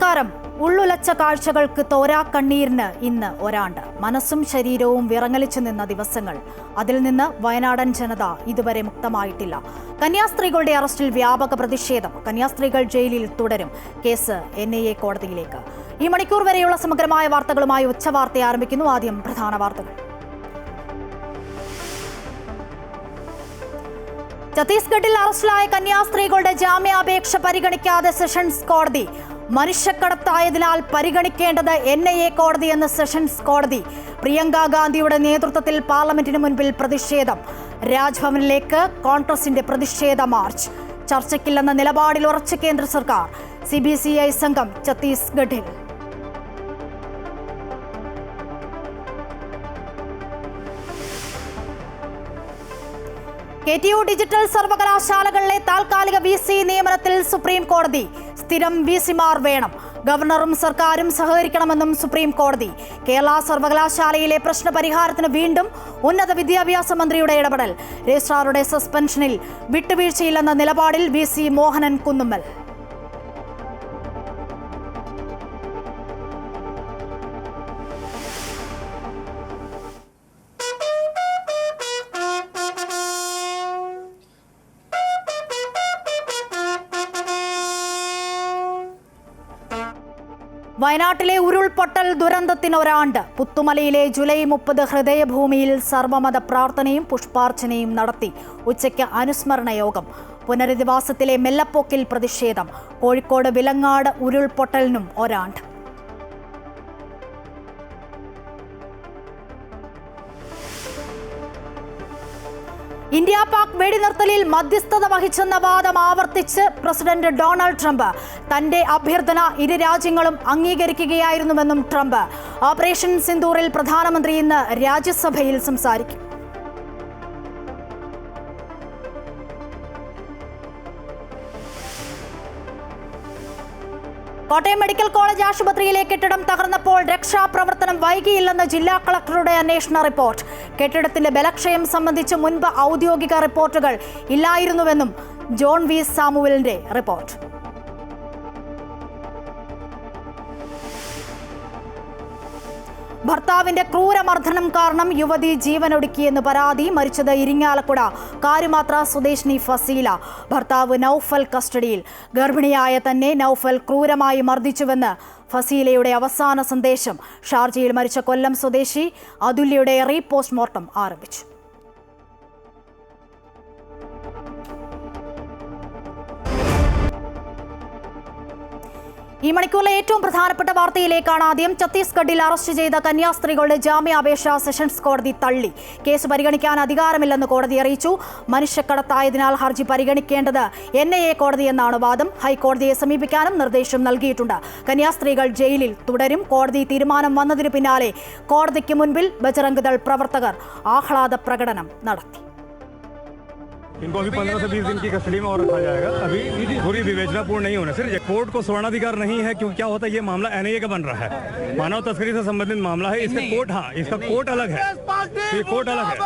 നമസ്കാരം. ഉള്ളുലച്ച കാഴ്ചകൾക്ക് തോരാ കണ്ണീരിന് ഇന്ന് ഒരാണ്ട്. മനസ്സും ശരീരവും വിറങ്ങലിച്ചു നിന്ന ദിവസങ്ങൾ. അതിൽ നിന്ന് വയനാടൻ ജനത ഇതുവരെ മുക്തമായിട്ടില്ല. കന്യാസ്ത്രീകളുടെ അറസ്റ്റിൽ വ്യാപക പ്രതിഷേധം. കന്യാസ്ത്രീകൾ ജയിലിൽ തുടരും. കേസ് NIA കോടതിയിലേക്ക്. ഈ മണിക്കൂർ വരെയുള്ള സമഗ്രമായ വാർത്തകളുമായി ഉച്ചവാർത്ത ആരംഭിക്കുന്നു. ആദ്യം പ്രധാന വാർത്തകൾ. ഛത്തീസ്ഗഡിൽ അറസ്റ്റിലായ കന്യാസ്ത്രീകളുടെ ജാമ്യാപേക്ഷ പരിഗണിക്കാതെ സെഷൻസ് കോടതി. മനുഷ്യക്കടത്തായതിനാൽ പരിഗണിക്കേണ്ടത് NIA കോടതിയെന്ന് സെഷൻസ് കോടതി. പ്രിയങ്ക ഗാന്ധിയുടെ നേതൃത്വത്തിൽ പാർലമെന്റിന് മുൻപിൽ പ്രതിഷേധം. രാജ്ഭവനിലേക്ക് കോൺഗ്രസിന്റെ പ്രതിഷേധ മാർച്ച്. ചർച്ചയ്ക്കില്ലെന്ന നിലപാടിൽ ഉറച്ച കേന്ദ്ര സർക്കാർ. CBCI സംഘം ഛത്തീസ്ഗഡിൽ. KTU ഡിജിറ്റൽ സർവകലാശാലകളിലെ താൽക്കാലിക VC നിയമനത്തിൽ സുപ്രീം കോടതി. സ്ഥിരം VCമാർ വേണം. ഗവർണറും സർക്കാരും സഹകരിക്കണമെന്നും സുപ്രീം കോടതി. കേരള സർവകലാശാലയിലെ പ്രശ്നപരിഹാരത്തിന് വീണ്ടും ഉന്നത വിദ്യാഭ്യാസ മന്ത്രിയുടെ ഇടപെടൽ. രജിസ്ട്രാറുടെ സസ്പെൻഷനിൽ വിട്ടുവീഴ്ചയില്ലെന്ന നിലപാടിൽ VC മോഹനൻ കുന്നുമ്മൽ. വയനാട്ടിലെ ഉരുൾപൊട്ടൽ ദുരന്തത്തിനൊരാണ്ട്. പുത്തുമലയിലെ ജൂലൈ 30 ഹൃദയഭൂമിയിൽ സർവമത പ്രാർത്ഥനയും പുഷ്പാർച്ചനയും നടത്തി. ഉച്ചയ്ക്ക് അനുസ്മരണ യോഗം. പുനരധിവാസത്തിലെ മെല്ലപ്പോക്കിൽ പ്രതിഷേധം. കോഴിക്കോട് വിലങ്ങാട് ഉരുൾപൊട്ടലിനും ഒരാണ്ട്. ഇന്ത്യ പാക് വെടിനിർത്തലിൽ മധ്യസ്ഥത വഹിച്ചെന്ന വാദം ആവർത്തിച്ച് പ്രസിഡന്റ് ഡൊണാൾഡ് ട്രംപ്. തന്റെ അഭ്യർത്ഥന ഇരു രാജ്യങ്ങളും അംഗീകരിക്കുകയായിരുന്നുവെന്നും ട്രംപ്. ഓപ്പറേഷൻ സിന്ദൂറിൽ പ്രധാനമന്ത്രി ഇന്ന് രാജ്യസഭയിൽ സംസാരിക്കും. കോട്ടയം മെഡിക്കൽ കോളേജ് ആശുപത്രിയിലെ കെട്ടിടം തകർന്നപ്പോൾ രക്ഷാപ്രവർത്തനം വൈകിയില്ലെന്ന് ജില്ലാ കളക്ടറുടെ അന്വേഷണ റിപ്പോർട്ട്. കെട്ടിടത്തിന്റെ ബലക്ഷയം സംബന്ധിച്ച് മുൻപ് ഔദ്യോഗിക റിപ്പോർട്ടുകൾ ഇല്ലായിരുന്നുവെന്നും ജോൺ വി സാമുവലിന്റെ റിപ്പോർട്ട്. ഭർത്താവിന്റെ ക്രൂരമർദ്ദനം കാരണം യുവതി ജീവനൊടുക്കിയെന്ന് പരാതി. മരിച്ചത് ഇരിങ്ങാലക്കുട കാരുമാത്ര സ്വദേശിനി ഫസീല. ഭർത്താവ് നൌഫൽ കസ്റ്റഡിയിൽ. ഗർഭിണിയായ തന്നെ നൌഫൽ ക്രൂരമായി മർദ്ദിച്ചുവെന്ന് ഫസീലയുടെ അവസാന സന്ദേശം. ഷാർജയിൽ മരിച്ച കൊല്ലം സ്വദേശി അതുല്യയുടെ റീപോസ്റ്റ്മോർട്ടം ആരംഭിച്ചു. ഈ മണിക്കൂറിലെ ഏറ്റവും പ്രധാനപ്പെട്ട വാർത്തയിലേക്കാണ് ആദ്യം. ഛത്തീസ്ഗഡിൽ അറസ്റ്റ് ചെയ്ത കന്യാസ്ത്രീകളുടെ ജാമ്യാപേക്ഷ സെഷൻസ് കോടതി തള്ളി. കേസ് പരിഗണിക്കാൻ അധികാരമില്ലെന്ന് കോടതി അറിയിച്ചു. മനുഷ്യക്കടത്തായതിനാൽ ഹർജി പരിഗണിക്കേണ്ടത് NIA കോടതിയെന്നാണ് വാദം. ഹൈക്കോടതിയെ സമീപിക്കാനും നിർദ്ദേശം നൽകിയിട്ടുണ്ട്. കന്യാസ്ത്രീകൾ ജയിലിൽ തുടരും. കോടതി തീരുമാനം വന്നതിന് പിന്നാലെ കോടതിക്ക് മുൻപിൽ ബജറംഗ് ദൾ പ്രവർത്തകർ ആഹ്ലാദ പ്രകടനം നടത്തി. इनको अभी 15 से 20 दिन की कस्टडी में और रखा जाएगा. अभी पूरी विवेचनापूर्ण नहीं होना. सिर्फ कोर्ट को स्वर्णाधिकार नहीं है, क्योंकि क्या होता है ये मामला NIA का बन रहा है. मानव तस्करी से संबंधित मामला है. इसका कोर्ट इसका कोर्ट अलग है. ये कोर्ट अलग है,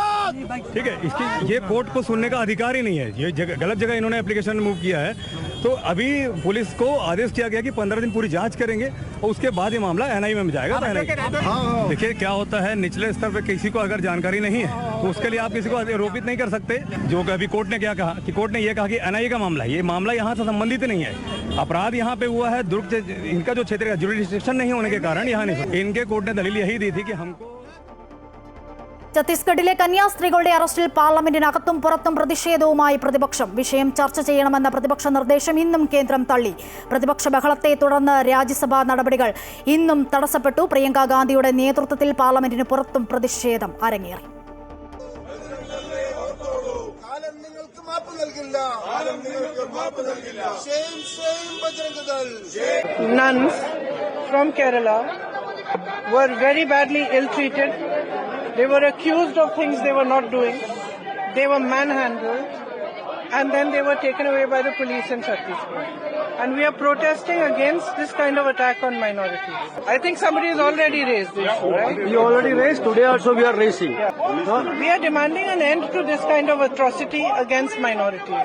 ठीक है. इसकी ये कोर्ट को सुनने का अधिकार ही नहीं है. ये गलत जगह इन्होंने एप्लीकेशन मूव किया है. तो अभी पुलिस को आदेश किया गया कि 15 दिन पूरी जांच करेंगे और उसके बाद ये मामला NIA में जाएगा. देखिए क्या होता है, निचले स्तर पे किसी को अगर जानकारी नहीं है तो उसके लिए आप किसी को आरोपित नहीं कर सकते. जो अभी कोर्ट ने क्या कहा कि कोर्ट ने ये कहा कि NIA का मामला है. ये मामला यहाँ से संबंधित नहीं है. अपराध यहाँ पे हुआ है दुर्ग, इनका जो क्षेत्र का जुरिडिक्शन नहीं होने के कारण यहाँ नहीं. इनके कोर्ट ने दलील यही दी थी कि हमको. ഛത്തീസ്ഗഡിലെ കന്യാസ്ത്രീകളുടെ അറസ്റ്റിൽ പാർലമെന്റിനകത്തും പുറത്തും പ്രതിഷേധവുമായി പ്രതിപക്ഷം. വിഷയം ചർച്ച ചെയ്യണമെന്ന പ്രതിപക്ഷ നിർദ്ദേശം ഇന്നും കേന്ദ്രം തള്ളി. പ്രതിപക്ഷ ബഹളത്തെ തുടർന്ന് രാജ്യസഭാ നടപടികൾ ഇന്നും തടസ്സപ്പെട്ടു. പ്രിയങ്ക ഗാന്ധിയുടെ നേതൃത്വത്തിൽ പാർലമെന്റിന് പുറത്തും പ്രതിഷേധം അരങ്ങേറി. Nuns from Kerala were very badly ill-treated. They were accused of things they were not doing. They were manhandled and then they were taken away by the police in Chhattisgarh. And we are protesting against this kind of attack on minorities. I think somebody has already raised this issue, right? You already raised, today also we are raising. Yeah. We are demanding an end to this kind of atrocity against minorities.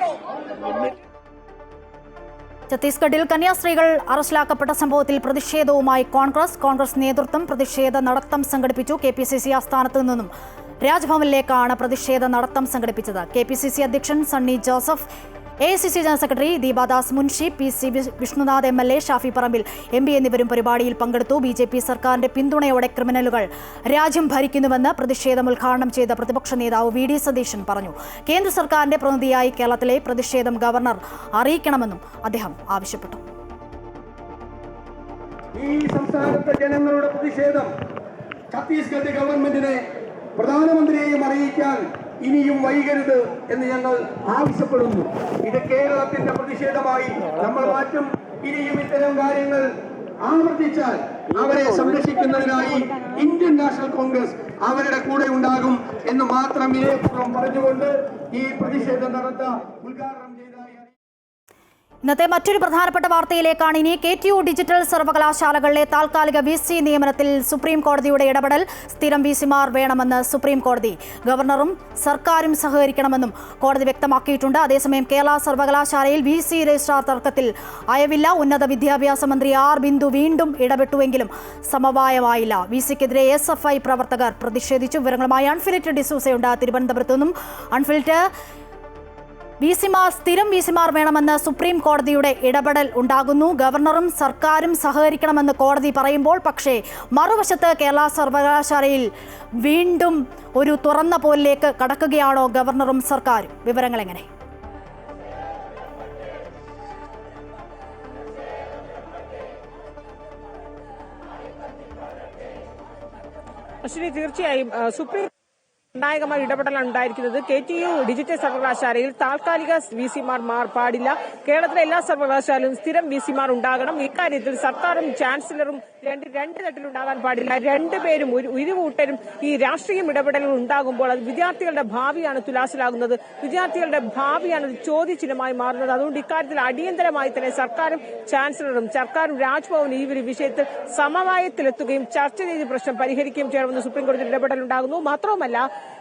ഛത്തീസ്ഗഡിൽ കന്യാസ്ത്രീകൾ അറസ്റ്റിലാക്കപ്പെട്ട സംഭവത്തിൽ പ്രതിഷേധവുമായി കോൺഗ്രസ് നേതൃത്വം പ്രതിഷേധ നടത്തം സംഘടിപ്പിച്ചു. KPCC ആസ്ഥാനത്ത് നിന്നും രാജ്ഭവനിലേക്കാണ് പ്രതിഷേധ നടത്തം സംഘടിപ്പിച്ചത്. KPCC അധ്യക്ഷൻ Sunny Joseph, AICC general secretary Deepa Das Munshi, PC Vishnunath MLA, Shafi Parambil MP എന്നിവരും പരിപാടിയിൽ പങ്കെടുത്തു. BJP സർക്കാരിന്റെ പിന്തുണയോടെ ക്രിമിനലുകൾ രാജ്യം ഭരിക്കുന്നുവെന്ന് പ്രതിഷേധം ഉദ്ഘാടനം ചെയ്ത പ്രതിപക്ഷ നേതാവ് VD സതീശൻ പറഞ്ഞു. കേന്ദ്ര സർക്കാരിന്റെ പ്രതിനിധിയായി കേരളത്തിലെ പ്രതിഷേധം ഗവർണർ അറിയിക്കണമെന്നും അദ്ദേഹം ആവശ്യപ്പെട്ടു. ഈ സംസ്ഥാനത്തെ ജനങ്ങളുടെ പ്രതിഷേധം ഛത്തീസ്ഗഡ് ഗവൺമെന്റിനെ പ്രധാനമന്ത്രിയെയും അറിയിക്കാൻ ഇനിയും വൈകരുത് എന്ന് ഞങ്ങൾ ആവശ്യപ്പെടുന്നു. ഇത് കേരളത്തിന്റെ പ്രതിഷേധമായി നമ്മൾ മാറ്റും. ഇനിയും ഇത്തരം കാര്യങ്ങൾ ആവർത്തിച്ചാൽ അവരെ സംരക്ഷിക്കുന്നതിനായി ഇന്ത്യൻ നാഷണൽ കോൺഗ്രസ് അവരുടെ കൂടെ ഉണ്ടാകും എന്ന് മാത്രം വിനയപൂർവ്വം പറഞ്ഞുകൊണ്ട് ഈ പ്രതിഷേധ നടത്ത ഉദ്ഘാടനം ചെയ്തതായി. ഇന്നത്തെ മറ്റൊരു പ്രധാനപ്പെട്ട വാർത്തയിലേക്കാണ് ഇനി. KTU ഡിജിറ്റൽ സർവകലാശാലകളിലെ താൽക്കാലിക VC നിയമനത്തിൽ സുപ്രീം കോടതിയുടെ ഇടപെടൽ. സ്ഥിരം VCമാർ വേണമെന്ന് സുപ്രീം കോടതി. ഗവർണറും സർക്കാരും സഹകരിക്കണമെന്നും കോടതി വ്യക്തമാക്കിയിട്ടുണ്ട്. അതേസമയം കേരള സർവകലാശാലയിൽ VC രജിസ്ട്രാർ തർക്കത്തിൽ അയവില്ല. ഉന്നത വിദ്യാഭ്യാസ മന്ത്രി R ബിന്ദു വീണ്ടും ഇടപെട്ടുവെങ്കിലും സമവായമായില്ല. VCക്കെതിരെ SFI പ്രവർത്തകർ പ്രതിഷേധിച്ചു. വിവരങ്ങളുമായി അൺഫിലിറ്റ് ഡിസൂസയുണ്ട് തിരുവനന്തപുരത്തു നിന്നും. അൺഫിലിറ്റ്, സ്ഥിരം VCമാർ വേണമെന്ന് സുപ്രീം കോടതിയുടെ ഇടപെടൽ ഉണ്ടാകുന്നു. ഗവർണറും സർക്കാരും സഹകരിക്കണമെന്ന് കോടതി പറയുമ്പോൾ, പക്ഷേ മറുവശത്ത് കേരള സർവകലാശാലയിൽ വീണ്ടും ഒരു തുറന്ന പോലിലേക്ക് കടക്കുകയാണോ ഗവർണറും സർക്കാരും? വിവരങ്ങൾ എങ്ങനെ? അശ്വിനി, തീർച്ചയായും സുപ്രീം നിർണായകമായ ഇടപെടലാണ് ഉണ്ടായിരിക്കുന്നത്. KTU ഡിജിറ്റൽ സർവകലാശാലയിൽ താൽക്കാലിക VCമാർ പാടില്ല. കേരളത്തിലെ എല്ലാ സർവകലാശാലയിലും സ്ഥിരം VCമാർ ഉണ്ടാകണം. ഇക്കാര്യത്തിൽ സർക്കാരും ചാൻസലറും രണ്ട് തട്ടിലുണ്ടാകാൻ പാടില്ല. രണ്ടുപേരും ഇരുകൂട്ടരും ഈ രാഷ്ട്രീയം ഇടപെടലുകൾ ഉണ്ടാകുമ്പോൾ അത് വിദ്യാർത്ഥികളുടെ ഭാവിയാണ് തുലാസിലാകുന്നത്. വിദ്യാർത്ഥികളുടെ ഭാവിയാണ് ചോദ്യചിഹ്നമായി മാറുന്നത്. അതുകൊണ്ട് ഇക്കാര്യത്തിൽ അടിയന്തരമായി തന്നെ സർക്കാരും രാജ്ഭവനും ഈ ഒരു വിഷയത്തിൽ സമവായത്തിലെത്തുകയും ചർച്ച ചെയ്ത് പ്രശ്നം പരിഹരിക്കുകയും ചെയ്യണമെന്ന് സുപ്രീം കോടതി ഇടപെടൽ ഉണ്ടാകുന്നു. മാത്രവുമല്ല,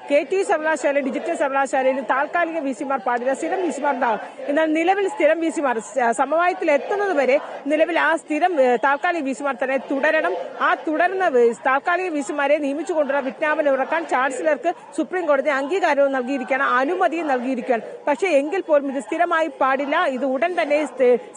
KTU സർവകലാശാല ഡിജിറ്റൽ സർവകലാശാലയിൽ താൽക്കാലിക VCമാർ പാടില്ല, സ്ഥിരം VCമാർ ഉണ്ടാകും. എന്നാൽ നിലവിൽ സ്ഥിരം VCമാർ സമവായത്തിൽ എത്തുന്നത് വരെ നിലവിൽ ആ സ്ഥിരം താൽക്കാലിക VCമാർ തന്നെ തുടരണം. ആ തുടർന്ന താൽക്കാലിക VCമാരെ നിയമിച്ചുകൊണ്ടുള്ള വിജ്ഞാപനം ഇറക്കാൻ ചാൻസലർക്ക് സുപ്രീം കോടതി അംഗീകാരവും നൽകിയിരിക്കുകയാണ്, അനുമതിയും നൽകിയിരിക്കുകയാണ്. പക്ഷേ എങ്കിൽ പോലും ഇത് സ്ഥിരമായി പാടില്ല. ഇത് ഉടൻ തന്നെ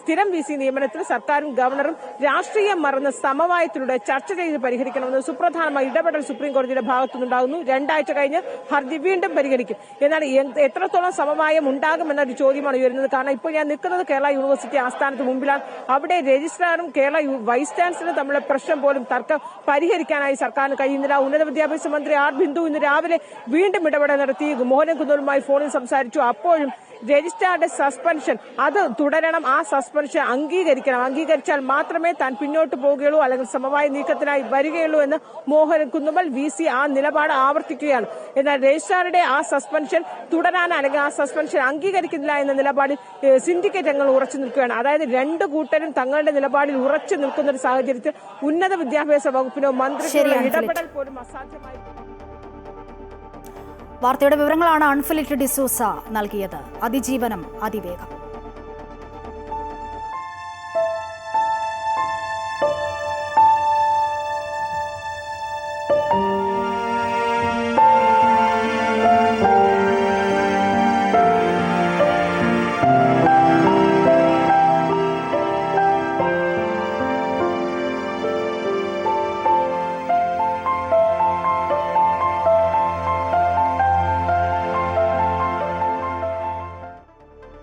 സ്ഥിരം VC നിയമനത്തിൽ സർക്കാരും ഗവർണറും രാഷ്ട്രീയം മറന്ന് സമവായത്തിലൂടെ ചർച്ച ചെയ്ത് പരിഹരിക്കണമെന്ന് സുപ്രധാനമായ ഇടപെടൽ സുപ്രീം കോടതിയുടെ ഭാഗത്തുനിന്നുണ്ടാകുന്നു. 2 ആഴ്ച കഴിഞ്ഞ് ഹർജി വീണ്ടും പരിഗണിക്കും. എന്നാൽ എത്രത്തോളം സമവായം ഉണ്ടാകുമെന്നൊരു ചോദ്യമാണ് ഉയരുന്നത്. കാരണം ഇപ്പോൾ ഞാൻ നിൽക്കുന്നത് കേരള യൂണിവേഴ്സിറ്റി ആസ്ഥാനത്ത് മുമ്പിലാണ്. അവിടെ രജിസ്ട്രാറും കേരള വൈസ് ചാൻസലറും തമ്മിലുള്ള പ്രശ്നം പോലും തർക്കം പരിഹരിക്കാനായി സർക്കാരിന് കഴിയുന്നില്ല. ഉന്നത വിദ്യാഭ്യാസ മന്ത്രി R ബിന്ദു ഇന്ന് രാവിലെ വീണ്ടും ഇടപെടൽ നടത്തി. മോഹനൻ കുന്നൂരുമായി ഫോണിൽ സംസാരിച്ചു. അപ്പോഴും രജിസ്ട്രാറുടെ സസ്പെൻഷൻ അത് തുടരണം. ആ സസ്പെൻഷൻ അംഗീകരിച്ചാൽ മാത്രമേ താൻ പിന്നോട്ട് പോവുകയുള്ളൂ, അല്ലെങ്കിൽ സമവായ നീക്കത്തിനായി വരികയുള്ളൂ എന്ന് മോഹനൻ കുന്നുമ്മൽ VC ആ നിലപാട് ആവർത്തിക്കുകയാണ്. എന്നാൽ രജിസ്ട്രാറുടെ ആ സസ്പെൻഷൻ തുടരാൻ അല്ലെങ്കിൽ ആ സസ്പെൻഷൻ അംഗീകരിക്കുന്നില്ല എന്ന നിലപാടിൽ സിൻഡിക്കേറ്റ് അംഗങ്ങൾ ഉറച്ചു നിൽക്കുകയാണ്. അതായത് രണ്ടു കൂട്ടരും തങ്ങളുടെ നിലപാടിൽ ഉറച്ചു നിൽക്കുന്ന ഒരു സാഹചര്യത്തിൽ ഉന്നത വിദ്യാഭ്യാസ വകുപ്പിനോ മന്ത്രിക്കോ ഇടപെടൽ പോലും അസാധ്യമായി. വാർത്തയുടെ വിവരങ്ങളാണ് അൺഫിലിറ്റ് ഡിസൂസ നൽകിയത്. അതിജീവനം അതിവേഗം.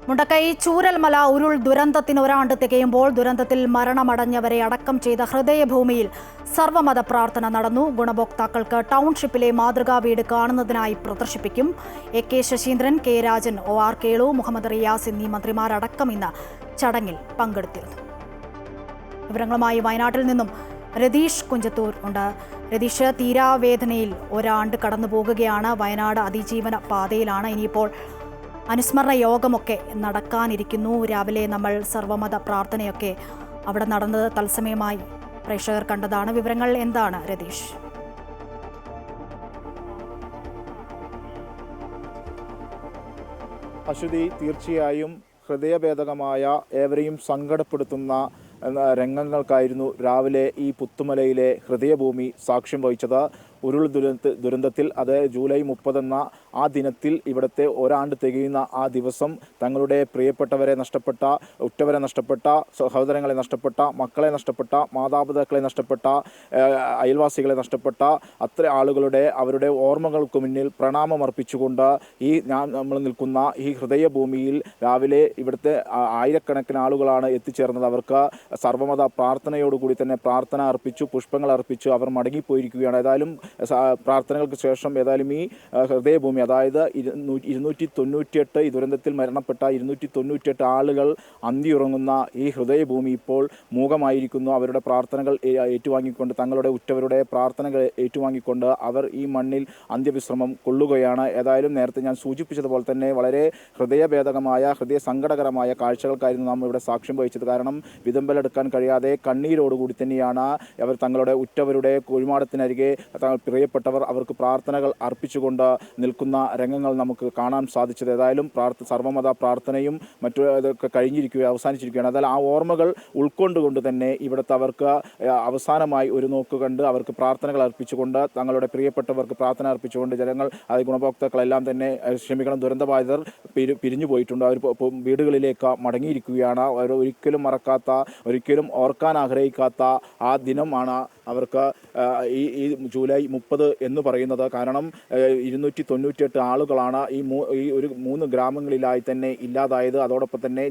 മുണ്ടക്കൈ ചൂരൽമല ഉരുൾ ദുരന്തത്തിന് ഒരാണ്ട് തികയുമ്പോൾ ദുരന്തത്തിൽ മരണമടഞ്ഞവരെ അടക്കം ചെയ്ത ഹൃദയഭൂമിയിൽ സർവ്വമത പ്രാർത്ഥന നടന്നു. ഗുണഭോക്താക്കൾക്ക് ടൗൺഷിപ്പിലെ മാതൃകാ വീട് കാണുന്നതിനായി പ്രദർശിപ്പിക്കും. AK Saseendran, K Rajan, OR Kelu, Muhammad Riyas എന്നീ മന്ത്രിമാരടക്കം ഇന്ന് ചടങ്ങിൽ പങ്കെടുത്തിരുന്നു. വിവരങ്ങളുമായി വയനാട്ടിൽ നിന്നും രതീഷ് കുഞ്ചത്തൂർ ഉണ്ട്. രതീഷ്, തീരാവേദനയിൽ ഒരാണ്ട് കടന്നു പോകുകയാണ്. വയനാട് അതിജീവന പാതയിലാണ്. ഇനിയിപ്പോൾ അനുസ്മരണ യോഗമൊക്കെ നടക്കാനിരിക്കുന്നു. രാവിലെ നമ്മൾ സർവ്വമത പ്രാർത്ഥനയൊക്കെ അവിടെ നടന്നത് തത്സമയമായി പ്രേക്ഷകർ കണ്ടതാണ്. വിവരങ്ങൾ എന്താണ് രതീഷ്? അശ്വതി, തീർച്ചയായും ഹൃദയഭേദകമായ ഏവരെയും സങ്കടപ്പെടുത്തുന്ന രംഗങ്ങൾക്കായിരുന്നു രാവിലെ ഈ പുത്തുമലയിലെ ഹൃദയഭൂമി സാക്ഷ്യം വഹിച്ചത്. ഉരുൾ ദുരന്തത്തിൽ അത് ജൂലൈ 30 ആ ദിനത്തിൽ ഇവിടുത്തെ ഒരാണ്ട് തികയുന്ന ആ ദിവസം തങ്ങളുടെ പ്രിയപ്പെട്ടവരെ നഷ്ടപ്പെട്ട, ഉറ്റവരെ നഷ്ടപ്പെട്ട, സഹോദരങ്ങളെ നഷ്ടപ്പെട്ട, മക്കളെ നഷ്ടപ്പെട്ട, മാതാപിതാക്കളെ നഷ്ടപ്പെട്ട, അയൽവാസികളെ നഷ്ടപ്പെട്ട അത്ര ആളുകളുടെ അവരുടെ ഓർമ്മകൾക്ക് മുന്നിൽ പ്രണാമം അർപ്പിച്ചുകൊണ്ട് നമ്മൾ നിൽക്കുന്ന ഈ ഹൃദയഭൂമിയിൽ രാവിലെ ഇവിടുത്തെ ആയിരക്കണക്കിന് ആളുകളാണ് എത്തിച്ചേർന്നത്. അവർക്ക് സർവ്വമത പ്രാർത്ഥനയോടുകൂടി തന്നെ പ്രാർത്ഥന അർപ്പിച്ചു, പുഷ്പങ്ങൾ അർപ്പിച്ചു അവർ മടങ്ങിപ്പോയിരിക്കുകയാണ്. ഏതായാലും പ്രാർത്ഥനകൾക്ക് ശേഷം ഏതായാലും ഈ ഹൃദയഭൂമി, അതായത് 298 ഈ ദുരന്തത്തിൽ മരണപ്പെട്ട 298 ആളുകൾ അന്തിയുറങ്ങുന്ന ഈ ഹൃദയഭൂമി ഇപ്പോൾ മൂകമായിരിക്കുന്നു. അവരുടെ പ്രാർത്ഥനകൾ ഏറ്റുവാങ്ങിക്കൊണ്ട്, തങ്ങളുടെ ഉറ്റവരുടെ പ്രാർത്ഥനകൾ ഏറ്റുവാങ്ങിക്കൊണ്ട് അവർ ഈ മണ്ണിൽ അന്ത്യവിശ്രമം കൊള്ളുകയാണ്. ഏതായാലും നേരത്തെ ഞാൻ സൂചിപ്പിച്ചതുപോലെ തന്നെ വളരെ ഹൃദയഭേദകമായ, ഹൃദയസങ്കടകരമായ കാഴ്ചകൾക്കായിരുന്നു നാം ഇവിടെ സാക്ഷ്യം വഹിച്ചത്. കാരണം വിതമ്പലെടുക്കാൻ കഴിയാതെ കണ്ണീരോടുകൂടി തന്നെയാണ് അവർ തങ്ങളുടെ ഉറ്റവരുടെ കുഴിമാടത്തിനരികെ പ്രിയപ്പെട്ടവർ അവർക്ക് പ്രാർത്ഥനകൾ അർപ്പിച്ചുകൊണ്ട് നിൽക്കുന്ന രംഗങ്ങൾ നമുക്ക് കാണാൻ സാധിച്ചത്. ഏതായാലും സർവ്വമത പ്രാർത്ഥനയും മറ്റു ഇതൊക്കെ അവസാനിച്ചിരിക്കുകയാണ്. അതായത് ആ ഓർമ്മകൾ ഉൾക്കൊണ്ടുകൊണ്ട് തന്നെ ഇവിടുത്തെ അവർക്ക് അവസാനമായി ഒരു നോക്ക് കണ്ട് അവർക്ക് പ്രാർത്ഥനകൾ അർപ്പിച്ചുകൊണ്ട്, തങ്ങളുടെ പ്രിയപ്പെട്ടവർക്ക് പ്രാർത്ഥന അർപ്പിച്ചുകൊണ്ട് ജനങ്ങൾ, അത് ഗുണഭോക്താക്കളെല്ലാം തന്നെ ദുരന്തബാധിതർ പിരിഞ്ഞു പോയിട്ടുണ്ട്. അവർ വീടുകളിലേക്ക് മടങ്ങിയിരിക്കുകയാണ്. അവർ ഒരിക്കലും മറക്കാത്ത, ഒരിക്കലും ഓർക്കാൻ ആഗ്രഹിക്കാത്ത ആ ദിനമാണ് അവർക്ക് ഈ ജൂലൈ 30 എന്ന് പറയുന്നത്. കാരണം 298 ആളുകളാണ് ഈ 3 ഗ്രാമങ്ങളിലായി തന്നെ ഇല്ലാതായത്. അതോടൊപ്പം തന്നെ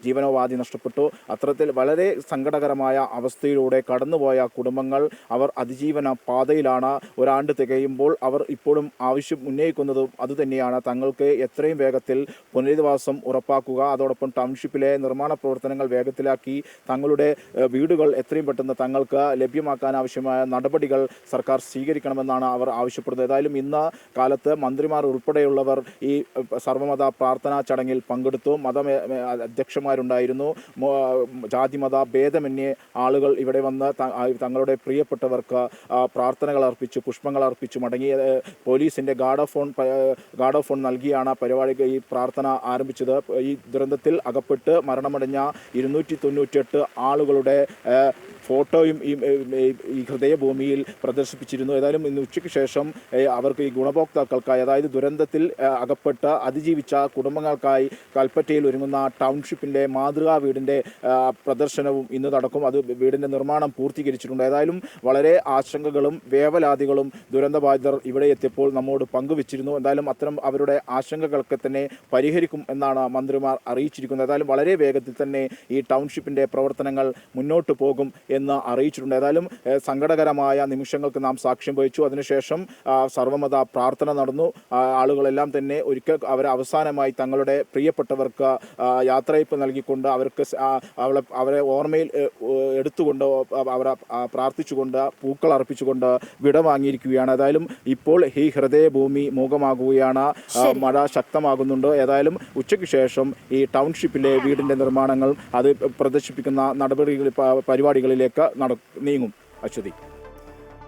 ജീവനോപാധി നഷ്ടപ്പെട്ടു. അത്തരത്തിൽ വളരെ സങ്കടകരമായ അവസ്ഥയിലൂടെ കടന്നുപോയ കുടുംബങ്ങൾ അവർ അതിജീവന പാതയിലാണ്. ഒരാണ്ട് തികയുമ്പോൾ അവർ ഇപ്പോഴും ആവശ്യം ഉന്നയിക്കുന്നതും അതുതന്നെയാണ്. തങ്ങൾക്ക് എത്രയും വേഗത്തിൽ പുനരധിവാസം ഉറപ്പാക്കുക, അതോടൊപ്പം ടൗൺഷിപ്പിലെ നിർമ്മാണ പ്രവർത്തനങ്ങൾ വേഗത്തിലാക്കി തങ്ങളുടെ വീടുകൾ എത്രയും പെട്ടെന്ന് തങ്ങൾക്ക് ലഭ്യമാക്കാൻ ആവശ്യമായ നടപടികൾ സർക്കാർ സ്വീകരിക്കണമെന്നാണ് അവർ ആവശ്യപ്പെടുന്നത്. ഏതായാലും ഇന്ന് കാലത്ത് മന്ത്രിമാർ ഉൾപ്പെടെയുള്ളവർ ഈ സർവ്വമത പ്രാർത്ഥനാ ചടങ്ങിൽ പങ്കെടുത്തു. അധ്യക്ഷന്മാരുണ്ടായിരുന്നു. ജാതിമത ഭേദമന്യേ ആളുകൾ ഇവിടെ വന്ന് തങ്ങളുടെ പ്രിയപ്പെട്ടവർക്ക് പ്രാർത്ഥനകൾ അർപ്പിച്ചു, പുഷ്പങ്ങൾ അർപ്പിച്ചു മടങ്ങി. പോലീസിൻ്റെ ഗാർഡ് ഓഫ് ഫോൺ നൽകിയാണ് പരിപാടിക്ക് ഈ പ്രാർത്ഥന ആരംഭിച്ചത്. ഈ ദുരന്തത്തിൽ അകപ്പെട്ട് മരണമടഞ്ഞ 298 ആളുകളുടെ ഫോട്ടോയും ഈ ഹൃദയഭൂമിയിൽ പ്രദർശിപ്പിച്ചിരുന്നു. ഏതായാലും ഇന്ന് ഉച്ചയ്ക്ക് ശേഷം അവർക്ക് ഈ ഗുണഭോക്താക്കൾക്കായി, അതായത് ദുരന്തത്തിൽ അകപ്പെട്ട് അതിജീവിച്ച കുടുംബങ്ങൾക്കായി കൽപ്പറ്റയിൽ ഒരുങ്ങുന്ന ടൗൺഷിപ്പിൻ്റെ മാതൃകാ വീടിൻ്റെ പ്രദർശനവും ഇന്ന് നടക്കും. അത് വീടിൻ്റെ നിർമ്മാണം പൂർത്തീകരിച്ചിട്ടുണ്ട്. ഏതായാലും വളരെ ആശങ്കകളും വേവലാതികളും ദുരന്തബാധിതർ ഇവിടെ എത്തിയപ്പോൾ നമ്മോട് പങ്കുവച്ചിരുന്നു. എന്തായാലും അത്തരം അവരുടെ ആശങ്കകളൊക്കെ തന്നെ പരിഹരിക്കും എന്നാണ് മന്ത്രിമാർ അറിയിച്ചിരിക്കുന്നത്. ഏതായാലും വളരെ വേഗത്തിൽ തന്നെ ഈ ടൗൺഷിപ്പിൻ്റെ പ്രവർത്തനങ്ങൾ മുന്നോട്ട് പോകും എന്ന് അറിയിച്ചിട്ടുണ്ട്. ഏതായാലും സങ്കടകരമായ നിമിഷങ്ങൾക്ക് നാം സാക്ഷ്യം വഹിച്ചു. അതിനുശേഷം സർവ്വമത പ്രാർത്ഥന നടന്നു. ആളുകളെല്ലാം തന്നെ ഒരിക്കൽ അവസാനമായി തങ്ങളുടെ പ്രിയപ്പെട്ടവർക്ക് യാത്രയപ്പ് നൽകിക്കൊണ്ട് അവരെ ഓർമ്മയിൽ എടുത്തുകൊണ്ട് അവരെ പ്രാർത്ഥിച്ചുകൊണ്ട് പൂക്കൾ അർപ്പിച്ചുകൊണ്ട് വിടവാങ്ങിയിരിക്കുകയാണ്. ഏതായാലും ഇപ്പോൾ ഈ ഹൃദയഭൂമി മൂകമാകുകയാണ്. മഴ ശക്തമാകുന്നുണ്ട്. ഏതായാലും ഉച്ചയ്ക്ക് ശേഷം ഈ ടൗൺഷിപ്പിലെ വീടിൻ്റെ നിർമ്മാണങ്ങൾ അത് പ്രദർശിപ്പിക്കുന്ന പരിപാടികളിലേക്ക് നീങ്ങും. അശ്വതി,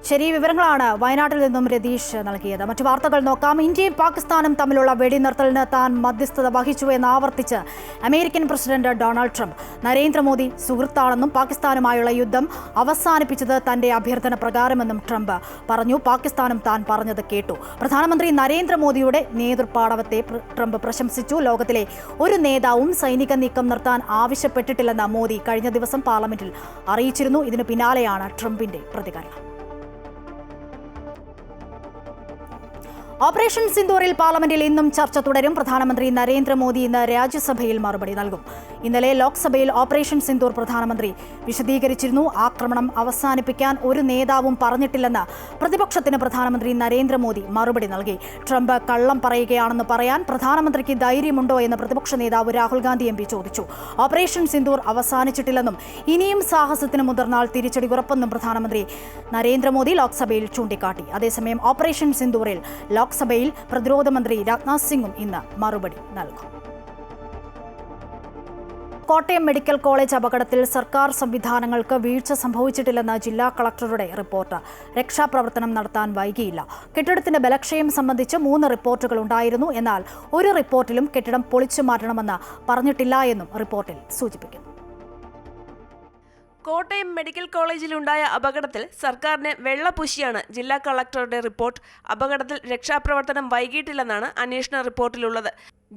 ശരി, വിവരങ്ങളാണ് വയനാട്ടിൽ നിന്നും രതീഷ് നൽകിയത്. മറ്റു വാർത്തകൾ നോക്കാം. ഇന്ത്യയും പാകിസ്ഥാനും തമ്മിലുള്ള വെടിനിർത്തലിന് താൻ മധ്യസ്ഥത വഹിച്ചു എന്ന് ആവർത്തിച്ച് American president Donald Trump. Narendra Modi സുഹൃത്താണെന്നും പാകിസ്ഥാനുമായുള്ള യുദ്ധം അവസാനിപ്പിച്ചത് തന്റെ അഭ്യർത്ഥന പ്രകാരമെന്നും ട്രംപ് പറഞ്ഞു. പാകിസ്ഥാനും താൻ പറഞ്ഞത് കേട്ടു. പ്രധാനമന്ത്രി നരേന്ദ്രമോദിയുടെ നേതൃപാടവത്തെ ട്രംപ് പ്രശംസിച്ചു. ലോകത്തിലെ ഒരു നേതാവും സൈനിക നീക്കം നിർത്താൻ ആവശ്യപ്പെട്ടിട്ടില്ലെന്ന് മോദി കഴിഞ്ഞ ദിവസം പാർലമെന്റിൽ അറിയിച്ചിരുന്നു. ഇതിന് പിന്നാലെയാണ് ട്രംപിന്റെ പ്രതികരണം. ഓപ്പറേഷൻ സിന്ദൂറിൽ പാർലമെന്റിൽ ഇന്നും ചർച്ച തുടരും. പ്രധാനമന്ത്രി നരേന്ദ്രമോദി ഇന്ന് രാജ്യസഭയിൽ മറുപടി നൽകും. ഇന്നലെ ലോക്സഭയിൽ ഓപ്പറേഷൻ സിന്ദൂർ പ്രധാനമന്ത്രി വിശദീകരിച്ചിരുന്നു. ആക്രമണം അവസാനിപ്പിക്കാൻ ഒരു നേതാവും പറഞ്ഞിട്ടില്ലെന്ന് പ്രതിപക്ഷത്തിന് പ്രധാനമന്ത്രി നരേന്ദ്രമോദി മറുപടി നൽകി. ട്രംപ് കള്ളം പറയുകയാണെന്ന് പറയാൻ പ്രധാനമന്ത്രിക്ക് ധൈര്യമുണ്ടോ എന്ന് പ്രതിപക്ഷ നേതാവ് രാഹുൽ ഗാന്ധി MP ചോദിച്ചു. ഓപ്പറേഷൻ സിന്ദൂർ അവസാനിച്ചിട്ടില്ലെന്നും ഇനിയും സാഹസത്തിന് മുതിർന്നാൽ തിരിച്ചടി ഉറപ്പെന്നും പ്രധാനമന്ത്രി നരേന്ദ്രമോദി ലോക്സഭയിൽ ചൂണ്ടിക്കാട്ടി. അതേസമയം ഓപ്പറേഷൻ സിന്ദൂറിൽ ലോക്സഭയിൽ പ്രതിരോധ മന്ത്രി രാജ്നാഥ് സിംഗും ഇന്ന് മറുപടി നൽകും. കോട്ടയം മെഡിക്കൽ കോളേജ് അപകടത്തിൽ സർക്കാർ സംവിധാനങ്ങൾക്ക് വീഴ്ച സംഭവിച്ചിട്ടില്ലെന്ന് ജില്ലാ കളക്ടറുടെ റിപ്പോർട്ട്. രക്ഷാപ്രവർത്തനം നടത്താൻ വൈകിയില്ല. കെട്ടിടത്തിന്റെ ബലക്ഷയം സംബന്ധിച്ച് 3 റിപ്പോർട്ടുകൾ ഉണ്ടായിരുന്നു. എന്നാൽ ഒരു റിപ്പോർട്ടിലും കെട്ടിടം പൊളിച്ചു മാറ്റണമെന്ന് പറഞ്ഞിട്ടില്ല എന്നും റിപ്പോർട്ടിൽ സൂചിപ്പിക്കുന്നു. കോട്ടയം മെഡിക്കൽ കോളേജിലുണ്ടായ അപകടത്തിൽ സർക്കാരിനെ വെള്ളപൂശിയാണ് ജില്ലാ കളക്ടറുടെ റിപ്പോർട്ട്. അപകടത്തിൽ രക്ഷാപ്രവർത്തനം വൈകിട്ടില്ലെന്നാണ് അന്വേഷണ റിപ്പോർട്ടിലുള്ളത്.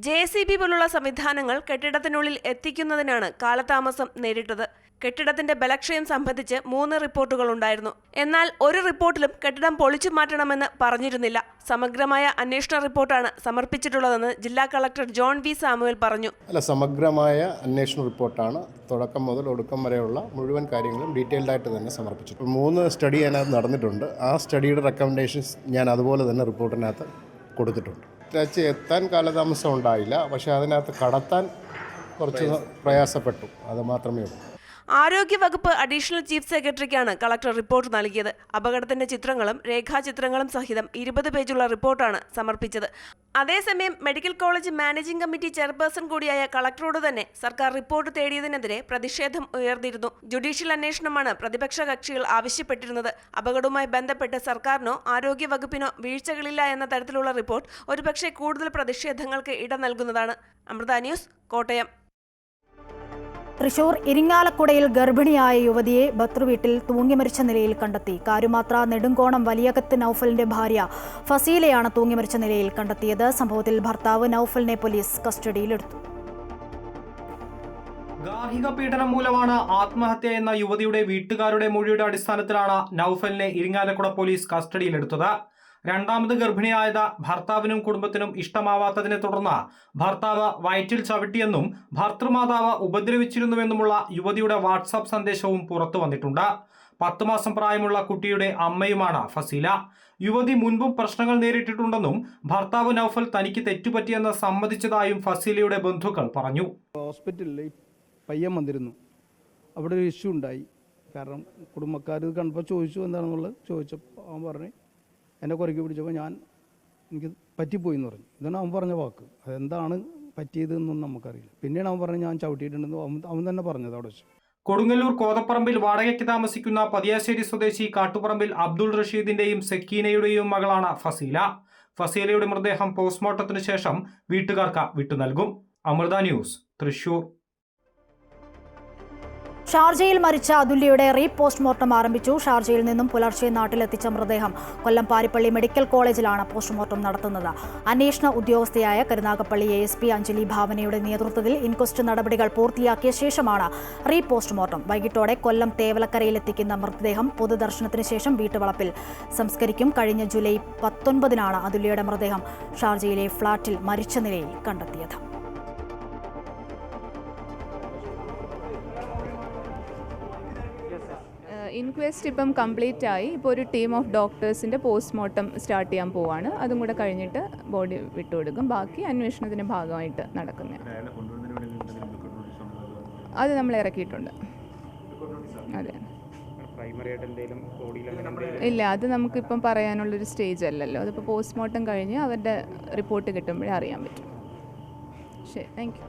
JCB പോലുള്ള സംവിധാനങ്ങൾ കെട്ടിടത്തിനുള്ളിൽ എത്തിക്കുന്നതിനാണ് കാലതാമസം നേരിട്ടത്. കെട്ടിടത്തിന്റെ ബലക്ഷയം സംബന്ധിച്ച് 3 റിപ്പോർട്ടുകൾ ഉണ്ടായിരുന്നു. എന്നാൽ ഒരു റിപ്പോർട്ടിലും കെട്ടിടം പൊളിച്ചു മാറ്റണമെന്ന് പറഞ്ഞിരുന്നില്ല. സമഗ്രമായ അന്വേഷണ റിപ്പോർട്ടാണ് സമർപ്പിച്ചിട്ടുള്ളതെന്ന് ജില്ലാ കളക്ടർ ജോൺ വി സാമുവൽ പറഞ്ഞു. സമഗ്രമായ അന്വേഷണ റിപ്പോർട്ടാണ് തുടക്കം മുതൽ ഒടുക്കം വരെയുള്ള മുഴുവൻ കാര്യങ്ങളും ഡീറ്റെയിൽഡ് ആയിട്ട് തന്നെ സമർപ്പിച്ചിട്ടുണ്ട്. 3 സ്റ്റഡി അതിനകത്ത് നടന്നിട്ടുണ്ട്. ആ സ്റ്റഡിയുടെ റെക്കമെൻഡേഷൻസ് ഞാൻ അതുപോലെ തന്നെ റിപ്പോർട്ടിനകത്ത് കൊടുത്തിട്ടുണ്ട്. എത്താൻ കാലതാമസം ഉണ്ടായില്ല, പക്ഷേ അതിനകത്ത് കടത്താൻ കുറച്ച് പ്രയാസപ്പെട്ടു, അത് മാത്രമേ ഉള്ളൂ. ആരോഗ്യവകുപ്പ് അഡീഷണൽ ചീഫ് സെക്രട്ടറിക്കാണ് കളക്ടർ റിപ്പോർട്ട് നൽകിയത്. അപകടത്തിന്റെ ചിത്രങ്ങളും രേഖാചിത്രങ്ങളും സഹിതം 20 പേജുള്ള റിപ്പോർട്ടാണ് സമർപ്പിച്ചത്. അതേസമയം medical college managing committee chairperson കൂടിയായ കളക്ടറോട് തന്നെ സർക്കാർ റിപ്പോർട്ട് തേടിയതിനെതിരെ പ്രതിഷേധം ഉയർന്നിരുന്നു. ജുഡീഷ്യൽ അന്വേഷണമാണ് പ്രതിപക്ഷ കക്ഷികൾ ആവശ്യപ്പെട്ടിരുന്നത്. അപകടവുമായി ബന്ധപ്പെട്ട് സർക്കാരിനോ ആരോഗ്യവകുപ്പിനോ വീഴ്ചകളില്ല എന്ന തരത്തിലുള്ള റിപ്പോർട്ട് ഒരുപക്ഷെ കൂടുതൽ പ്രതിഷേധങ്ങൾക്ക് ഇട നൽകുന്നതാണ്. അമൃത ന്യൂസ്, കോട്ടയം. തൃശൂർ ഇരിങ്ങാലക്കുടയിൽ ഗർഭിണിയായ യുവതിയെ ഭർതൃവീട്ടിൽ തൂങ്ങിമരിച്ച നിലയിൽ കണ്ടെത്തി. കാരുമാത്ര നെടുങ്കോണം വലിയകത്ത് നൌഫലിന്റെ ഭാര്യ ഫസീലയാണ് തൂങ്ങിമരിച്ച നിലയിൽ കണ്ടെത്തിയത്. സംഭവത്തിൽ ഭർത്താവ് നൌഫലിനെ പോലീസ് കസ്റ്റഡിയിലെടുത്തു. ഗാർഹിക പീഡനം മൂലമാണ് ആത്മഹത്യ എന്ന യുവതിയുടെ വീട്ടുകാരുടെ മൊഴിയുടെ അടിസ്ഥാനത്തിലാണ് നൌഫലിനെ ഇരിങ്ങാലക്കുട പോലീസ് കസ്റ്റഡിയിലെടുത്തത്. രണ്ടാമത് ഗർഭിണിയായത് ഭർത്താവിനും കുടുംബത്തിനും ഇഷ്ടമാവാത്തതിനെ തുടർന്ന് ഭർത്താവ് വയറ്റിൽ ചവിട്ടിയെന്നും ഭർത്തൃമാതാവ് ഉപദ്രവിച്ചിരുന്നുവെന്നുമുള്ള യുവതിയുടെ വാട്സാപ്പ് സന്ദേശവും പുറത്തു വന്നിട്ടുണ്ട്. 10 മാസം പ്രായമുള്ള കുട്ടിയുടെ അമ്മയുമാണ് ഫസീല. യുവതി മുൻപും പ്രശ്നങ്ങൾ നേരിട്ടിട്ടുണ്ടെന്നും ഭർത്താവ് നൌഫൽ തനിക്ക് തെറ്റുപറ്റിയെന്ന് സമ്മതിച്ചതായും ഫസീലയുടെ ബന്ധുക്കൾ പറഞ്ഞു. ഹോസ്പിറ്റലിൽ പയ്യൻ വന്നിരുന്നു. അവിടെ ഒരു ഇഷ്യൂ ഉണ്ടായി. കാരണം കുടുംബക്കാർ ഇത് കണ്ടപ്പോൾ ചോദിച്ചു എന്താണെന്നുള്ളത്. ചോദിച്ചപ്പോൾ അവൻ പറഞ്ഞു, എന്നെ കുറയ്ക്ക് പിടിച്ചപ്പോൾ എനിക്ക് പറ്റിപ്പോയി എന്ന് പറഞ്ഞു. ഇതാണ് അവൻ പറഞ്ഞ വാക്ക്. അതെന്താണ് പറ്റിയതെന്നൊന്നും നമുക്കറിയില്ല. പിന്നീട് അവൻ പറഞ്ഞു ഞാൻ ചവിട്ടിയിട്ടുണ്ടെന്ന് അവൻ തന്നെ പറഞ്ഞത് അവിടെ വെച്ച്. കൊടുങ്ങല്ലൂർ കോതപ്പറമ്പിൽ വാടകയ്ക്ക് താമസിക്കുന്ന പതിയാശ്ശേരി സ്വദേശി കാട്ടുപറമ്പിൽ അബ്ദുൾ റഷീദിന്റെയും സെക്കീനയുടെയും മകളാണ് ഫസീല. ഫസീലയുടെ മൃതദേഹം പോസ്റ്റ്മോർട്ടത്തിനു ശേഷം വീട്ടുകാർക്ക് വിട്ടു നൽകും. അമൃത ന്യൂസ്, തൃശൂർ. ഷാർജയിൽ മരിച്ച അതുല്യയുടെ പോസ്റ്റ്മോർട്ടം ആരംഭിച്ചു. ഷാർജയിൽ നിന്നും പുലർച്ചെ നാട്ടിലെത്തിച്ച മൃതദേഹം കൊല്ലം പാരിപ്പള്ളി മെഡിക്കൽ കോളേജിലാണ് പോസ്റ്റ്മോർട്ടം നടത്തുന്നത്. അന്വേഷണ ഉദ്യോഗസ്ഥയായ കരുനാഗപ്പള്ളി ASP അഞ്ജലി ഭാവനയുടെ നേതൃത്വത്തിൽ ഇൻക്വസ്റ്റ് നടപടികൾ പൂർത്തിയാക്കിയ ശേഷമാണ് പോസ്റ്റ്മോർട്ടം. വൈകിട്ടോടെ കൊല്ലം തേവലക്കരയിലെത്തിക്കുന്ന മൃതദേഹം പൊതുദർശനത്തിന് ശേഷം വീട്ടുവളപ്പിൽ സംസ്കരിക്കും. കഴിഞ്ഞ ജൂലൈ 19-നാണ് അതുല്യയുടെ മൃതദേഹം ഷാർജയിലെ ഫ്ളാറ്റിൽ മരിച്ച നിലയിൽ കണ്ടെത്തിയത്. ഇൻക്വസ്റ്റ് ഇപ്പം കംപ്ലീറ്റ് ആയി. ഇപ്പോൾ ഒരു ടീം ഓഫ് ഡോക്ടേഴ്സിൻ്റെ പോസ്റ്റ്മോർട്ടം സ്റ്റാർട്ട് ചെയ്യാൻ പോവാണ്. അതും കൂടെ കഴിഞ്ഞിട്ട് ബോഡി വിട്ടുകൊടുക്കും. ബാക്കി അന്വേഷണത്തിൻ്റെ ഭാഗമായിട്ട് നടക്കുന്നത്. അത് നമ്മൾ ഇറക്കിയിട്ടുണ്ട്. അതെ, ഇല്ല, അത് നമുക്കിപ്പം പറയാനുള്ളൊരു സ്റ്റേജ് അല്ലല്ലോ. അതിപ്പോൾ പോസ്റ്റ്മോർട്ടം കഴിഞ്ഞ് അവരുടെ റിപ്പോർട്ട് കിട്ടുമ്പോഴേ അറിയാൻ പറ്റും. ശരി, താങ്ക് യു.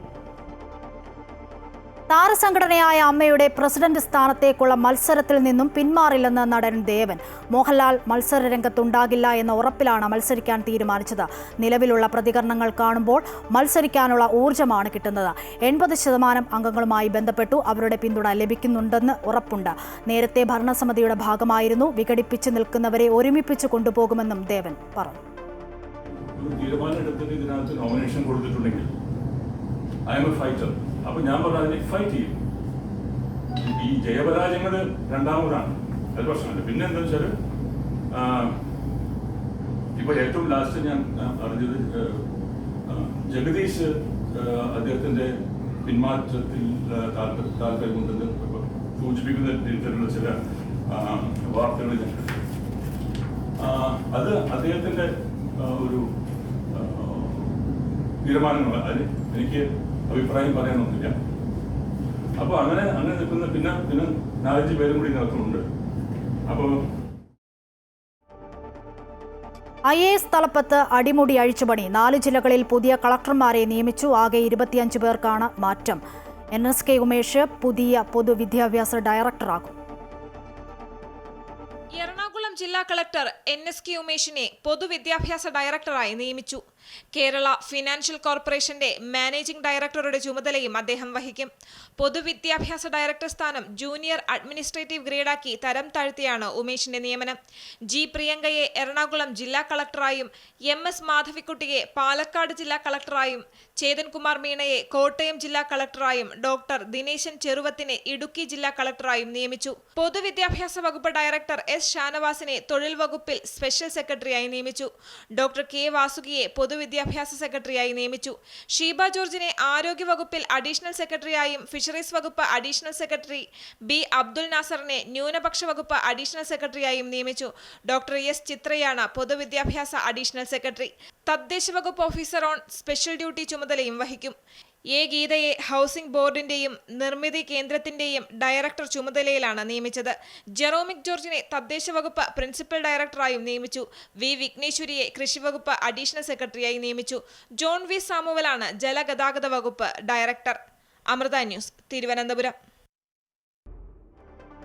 താരസംഘടനയായ അമ്മയുടെ പ്രസിഡന്റ് സ്ഥാനത്തേക്കുള്ള മത്സരത്തിൽ നിന്നും പിന്മാറില്ലെന്ന് നടൻ ദേവൻ. മോഹൻലാൽ മത്സരരംഗത്തുണ്ടാകില്ല എന്ന ഉറപ്പിലാണ് മത്സരിക്കാൻ തീരുമാനിച്ചത്. നിലവിലുള്ള പ്രതികരണങ്ങൾ കാണുമ്പോൾ മത്സരിക്കാനുള്ള ഊർജ്ജമാണ് കിട്ടുന്നത്. 80% അംഗങ്ങളുമായി ബന്ധപ്പെട്ടു. അവരുടെ പിന്തുണ ലഭിക്കുന്നുണ്ടെന്ന് ഉറപ്പുണ്ട്. നേരത്തെ ഭരണസമിതിയുടെ ഭാഗമായിരുന്നു. വിഘടിപ്പിച്ച് നിൽക്കുന്നവരെ ഒരുമിപ്പിച്ച് കൊണ്ടുപോകുമെന്നും ദേവൻ പറഞ്ഞു. അപ്പോൾ ഞാൻ പറഞ്ഞു അതിനെ ഫൈറ്റ് ചെയ്യും. ഈ ജയപരാജയങ്ങൾ രണ്ടാമതാണ്, അത് പ്രശ്നമല്ല. പിന്നെ എന്താ വെച്ചാൽ ഇപ്പോൾ ഏറ്റവും ലാസ്റ്റ് ഞാൻ അറിഞ്ഞത് ജഗദീഷ് അദ്ദേഹത്തിൻ്റെ പിന്മാറ്റത്തിൽ താല്പര്യമുണ്ടെന്ന് സൂചിപ്പിക്കുന്ന രീതിയിലുള്ള ചില വാർത്തകൾ ഞാൻ കണ്ടു. അത് അദ്ദേഹത്തിൻ്റെ ഒരു തീരുമാനമാണ്. അതിന് എനിക്ക് അഭിപ്രായം പറയാനൊന്നുമില്ല. അപ്പോൾ അങ്ങനെ നിൽക്കുന്ന പിന്നെ 4-5 പേരും കൂടി നടക്കുന്നുണ്ട്. അപ്പോൾ IAS തലപ്പത്ത് അടിമുടി അഴിച്ചുപണി. 4 ജില്ലകളിൽ പുതിയ കളക്ടർമാരെ നിയമിച്ചു. ആകെ 25 പേർക്കാണ് മാറ്റം. NSK ഉമേഷ് പുതിയ പൊതുവിദ്യാഭ്യാസ ഡയറക്ടറാകും. എറണാകുളം ജില്ലാ കളക്ടർ NSK ഉമേഷിനെ പൊതുവിദ്യാഭ്യാസ ഡയറക്ടറായി നിയമിച്ചു. കേരള ഫിനാൻഷ്യൽ കോർപ്പറേഷന്റെ മാനേജിംഗ് ഡയറക്ടറുടെ ചുമതലയും അദ്ദേഹം വഹിക്കും. പൊതുവിദ്യാഭ്യാസ ഡയറക്ടർ സ്ഥാനം ജൂനിയർ അഡ്മിനിസ്ട്രേറ്റീവ് ഗ്രേഡാക്കി തരം താഴ്ത്തിയാണ് ഉമേഷിന്റെ നിയമനം. G. പ്രിയങ്കയെ എറണാകുളം ജില്ലാ കളക്ടറായും MS. മാധവിക്കുട്ടിയെ പാലക്കാട് ജില്ലാ കളക്ടറായും ചേതൻകുമാർ മീണയെ കോട്ടയം ജില്ലാ കളക്ടറായും ഡോക്ടർ ദിനേശൻ ചെറുവത്തിനെ ഇടുക്കി ജില്ലാ കളക്ടറായും നിയമിച്ചു. പൊതുവിദ്യാഭ്യാസ വകുപ്പ് ഡയറക്ടർ S. ഷാനവാസിനെ തൊഴിൽ വകുപ്പിൽ സ്പെഷ്യൽ സെക്രട്ടറിയായി നിയമിച്ചു. Doctor K. വാസുകിയെ പൊതുവിദ്യാഭ്യാസ സെക്രട്ടറിയായി നിയമിച്ചു. ഷീബ ജോർജിനെ ആരോഗ്യവകുപ്പിൽ അഡീഷണൽ സെക്രട്ടറിയായും ഫിഷറീസ് വകുപ്പ് അഡീഷണൽ സെക്രട്ടറി B. അബ്ദുൽ നാസറിനെ ന്യൂനപക്ഷ വകുപ്പ് അഡീഷണൽ സെക്രട്ടറിയായും നിയമിച്ചു. Doctor S. ചിത്രയാണ് പൊതുവിദ്യാഭ്യാസ അഡീഷണൽ സെക്രട്ടറി. തദ്ദേശ വകുപ്പ് ഓഫീസർ ഓൺ സ്പെഷ്യൽ ഡ്യൂട്ടി ചുമതലയും വഹിക്കും. A. ഗീതയെ ഹൗസിംഗ് ബോർഡിന്റെയും നിർമ്മിതി കേന്ദ്രത്തിന്റെയും ഡയറക്ടർ ചുമതലയിലാണ് നിയമിച്ചത്. ജെറോമിക് ജോർജിനെ തദ്ദേശ വകുപ്പ് പ്രിൻസിപ്പൽ ഡയറക്ടറായും നിയമിച്ചു. V. വിഘ്നേശ്വരിയെ കൃഷിവകുപ്പ് അഡീഷണൽ സെക്രട്ടറിയായി നിയമിച്ചു. John V. സാമുവലാണ് ജലഗതാഗത വകുപ്പ് ഡയറക്ടർ. അമൃത ന്യൂസ്, തിരുവനന്തപുരം.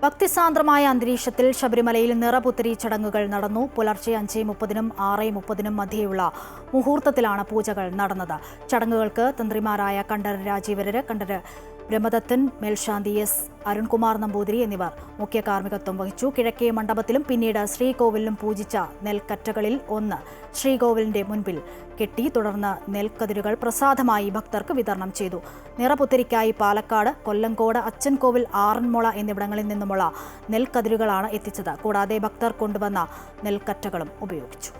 ഭക്തിസാന്ദ്രമായ അന്തരീക്ഷത്തിൽ ശബരിമലയിൽ നിറപുത്തരി ചടങ്ങുകൾ നടന്നു. പുലർച്ചെ 5:30-നും 6:30-നും മധ്യേയുള്ള മുഹൂർത്തത്തിലാണ് പൂജകൾ നടന്നത്. ചടങ്ങുകൾക്ക് തന്ത്രിമാരായ കണ്ഠര് രാജീവരര്, കണ്ഠര് ബ്രഹ്മദത്തൻ, മേൽശാന്തി S. അരുൺകുമാർ നമ്പൂതിരി എന്നിവർ മുഖ്യ കാർമ്മികത്വം വഹിച്ചു. കിഴക്കേ മണ്ഡപത്തിലും പിന്നീട് ശ്രീകോവിലിലും പൂജിച്ച നെൽക്കറ്റകളിൽ ഒന്ന് ശ്രീകോവിലിന്റെ മുൻപിൽ കെട്ടി. തുടർന്ന് നെൽക്കതിരുകൾ പ്രസാദമായി ഭക്തർക്ക് വിതരണം ചെയ്തു. നിറപുത്തരിക്കായി പാലക്കാട്, കൊല്ലങ്കോട്, അച്ചൻകോവിൽ, ആറന്മുള എന്നിവിടങ്ങളിൽ നിന്നുമുള്ള നെൽക്കതിരുകളാണ് എത്തിച്ചത്. കൂടാതെ ഭക്തർ കൊണ്ടുവന്ന നെൽക്കറ്റകളും ഉപയോഗിച്ചു.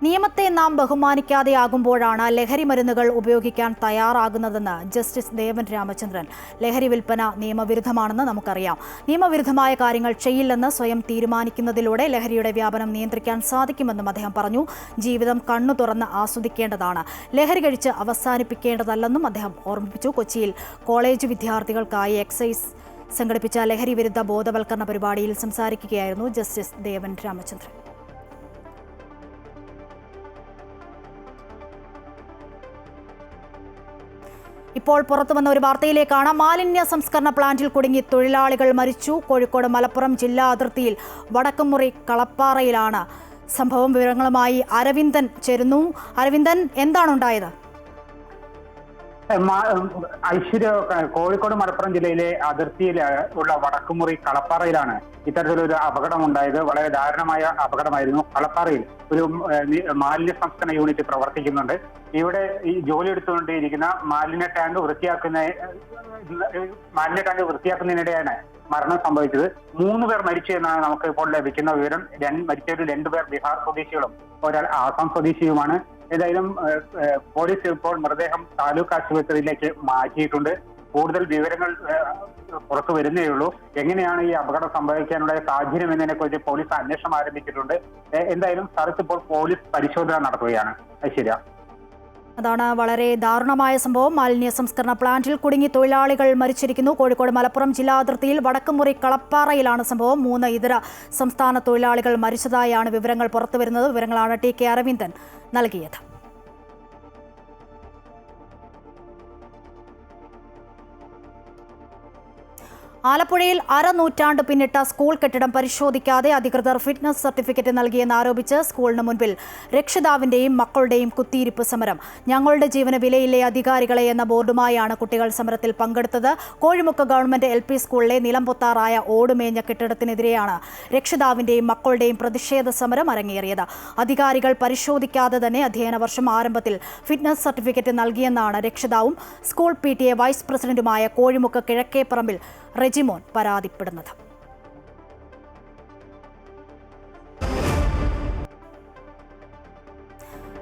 നിയമത്തെ നാം ബഹുമാനിക്കാതെയാകുമ്പോഴാണ് ലഹരി മരുന്നുകൾ ഉപയോഗിക്കാൻ തയ്യാറാകുന്നതെന്ന് ജസ്റ്റിസ് ദേവൻ രാമചന്ദ്രൻ. ലഹരി വിൽപ്പന നിയമവിരുദ്ധമാണെന്ന് നമുക്കറിയാം. നിയമവിരുദ്ധമായ കാര്യങ്ങൾ ചെയ്യില്ലെന്ന് സ്വയം തീരുമാനിക്കുന്നതിലൂടെ ലഹരിയുടെ വ്യാപനം നിയന്ത്രിക്കാൻ സാധിക്കുമെന്നും അദ്ദേഹം പറഞ്ഞു. ജീവിതം കണ്ണു തുറന്ന് ആസ്വദിക്കേണ്ടതാണ്, ലഹരി കഴിച്ച് അവസാനിപ്പിക്കേണ്ടതല്ലെന്നും അദ്ദേഹം ഓർമ്മിപ്പിച്ചു. കൊച്ചിയിൽ കോളേജ് വിദ്യാർത്ഥികൾക്കായി എക്സൈസ് സംഘടിപ്പിച്ച ലഹരി വിരുദ്ധ ബോധവൽക്കരണ പരിപാടിയിൽ സംസാരിക്കുകയായിരുന്നു ജസ്റ്റിസ് ദേവൻ രാമചന്ദ്രൻ. ഇപ്പോൾ പുറത്തുവന്ന ഒരു വാർത്തയിലേക്കാണ്. മാലിന്യ സംസ്കരണ പ്ലാന്റിൽ കുടുങ്ങി തൊഴിലാളികൾ മരിച്ചു. കോഴിക്കോട് മലപ്പുറം ജില്ലാ അതിർത്തിയിൽ വടക്കുംമുറി കളപ്പാറയിലാണ് സംഭവം. വിവരങ്ങളുമായി അരവിന്ദൻ ചേരുന്നു. അരവിന്ദൻ, എന്താണുണ്ടായത്? ഐശ്വര്യ, കോഴിക്കോട് മലപ്പുറം ജില്ലയിലെ അതിർത്തിയിൽ ഉള്ള വടക്കുമുറി കളപ്പാറയിലാണ് ഇത്തരത്തിലൊരു അപകടമുണ്ടായത്. വളരെ ദാരുണമായ അപകടമായിരുന്നു. കളപ്പാറയിൽ ഒരു മാലിന്യ സംസ്കരണ യൂണിറ്റ് പ്രവർത്തിക്കുന്നുണ്ട്. ഇവിടെ ഈ ജോലി എടുത്തുകൊണ്ടിരിക്കുന്ന മാലിന്യ ടാങ്ക് വൃത്തിയാക്കുന്നതിനിടെയാണ് മരണം സംഭവിച്ചത്. 3 പേർ മരിച്ചു എന്നാണ് നമുക്ക് ഇപ്പോൾ ലഭിക്കുന്ന വിവരം. മരിച്ചവരിൽ 2 പേർ ബീഹാർ സ്വദേശികളും ഒരാൾ ആസാം സ്വദേശിയുമാണ്. ഏതായാലും പോലീസ് ഇപ്പോൾ മൃതദേഹം താലൂക്ക് ആശുപത്രിയിലേക്ക് മാറ്റിയിട്ടുണ്ട്. കൂടുതൽ വിവരങ്ങൾ പുറത്തു വരുന്നേ ഉള്ളൂ. എങ്ങനെയാണ് ഈ അപകടം സംഭവിക്കാനുള്ള സാഹചര്യം എന്നതിനെ കുറിച്ച് പോലീസ് അന്വേഷണം ആരംഭിച്ചിട്ടുണ്ട്. എന്തായാലും സ്ഥലത്ത് ഇപ്പോൾ പോലീസ് പരിശോധന നടത്തുകയാണ്. ഐശ്വര്യ, അതാണ് വളരെ ദാരുണമായ സംഭവം. മാലിന്യ സംസ്കരണ പ്ലാന്റിൽ കുടുങ്ങി തൊഴിലാളികൾ മരിച്ചിരിക്കുന്നു. കോഴിക്കോട് മലപ്പുറം ജില്ലാ അതിർത്തിയിൽ വടക്കുംമുറി കളപ്പാറയിലാണ് സംഭവം. 3 ഇതര സംസ്ഥാന തൊഴിലാളികൾ മരിച്ചതായാണ് വിവരങ്ങൾ പുറത്തുവരുന്നത്. വിവരങ്ങളാണ് TK അരവിന്ദൻ നൽകിയത്. ആലപ്പുഴയിൽ അരനൂറ്റാണ്ട് പിന്നിട്ട സ്കൂൾ കെട്ടിടം പരിശോധിക്കാതെ അധികൃതർ ഫിറ്റ്നസ് സർട്ടിഫിക്കറ്റ് നൽകിയെന്നാരോപിച്ച് സ്കൂളിന് മുൻപിൽ രക്ഷിതാവിന്റെയും മക്കളുടെയും കുത്തിയിരിപ്പ് സമരം. ഞങ്ങളുടെ ജീവന് വിലയില്ലേ അധികാരികളെ എന്ന ബോർഡുമായാണ് കുട്ടികൾ സമരത്തിൽ പങ്കെടുത്തത്. കോഴിമുക്ക് ഗവൺമെന്റ് LP സ്കൂളിലെ നിലംപൊത്താറായ ഓടുമേഞ്ഞ കെട്ടിടത്തിനെതിരെയാണ് രക്ഷിതാവിന്റെയും മക്കളുടെയും പ്രതിഷേധ സമരം അരങ്ങേറിയത്. അധികാരികൾ പരിശോധിക്കാതെ തന്നെ അധ്യയന വർഷം ആരംഭത്തിൽ ഫിറ്റ്നസ് സർട്ടിഫിക്കറ്റ് നൽകിയെന്നാണ് രക്ഷിതാവും സ്കൂൾ PTA വൈസ് പ്രസിഡന്റുമായ കോഴിമുക്ക് കിഴക്കേപ്പറമ്പിൽ റെജിമോൻ പരാതിപ്പെടുന്നത്.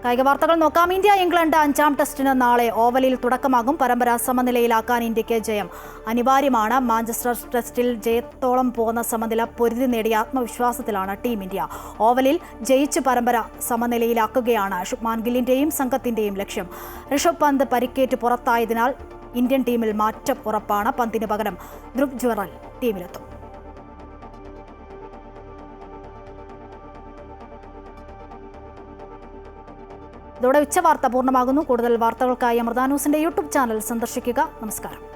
കായിക വാർത്തകൾ നോക്കാം. ഇന്ത്യ ഇംഗ്ലണ്ട് 5ാം ടെസ്റ്റിന് നാളെ ഓവലിൽ തുടക്കമാകും. പരമ്പര സമനിലയിലാക്കാൻ ഇന്ത്യക്ക് ജയം അനിവാര്യമാണ്. മാഞ്ചസ്റ്റർ ടെസ്റ്റിൽ ജയത്തോളം പോകുന്ന സമനില പൊരുതി നേടിയ ആത്മവിശ്വാസത്തിലാണ് ടീം ഇന്ത്യ. ഓവലിൽ ജയിച്ച് പരമ്പര സമനിലയിലാക്കുകയാണ് ശുഭ്മാൻ ഗില്ലിന്റെയും സംഘത്തിന്റെയും ലക്ഷ്യം. ഋഷഭ് പന്ത് പരിക്കേറ്റ് പുറത്തായതിനാൽ ഇന്ത്യൻ ടീമിൽ മാറ്റം ഉറപ്പാണ്. പന്തിന് പകരം ധ്രുവ് ജുറൽ ടീമിലെത്തും. ഇതോടെ ഉച്ചവാർത്ത പൂർണ്ണമാകുന്നു. കൂടുതൽ വാർത്തകൾക്കായി അമൃത ന്യൂസിന്റെ യൂട്യൂബ് ചാനൽ സന്ദർശിക്കുക. നമസ്കാരം.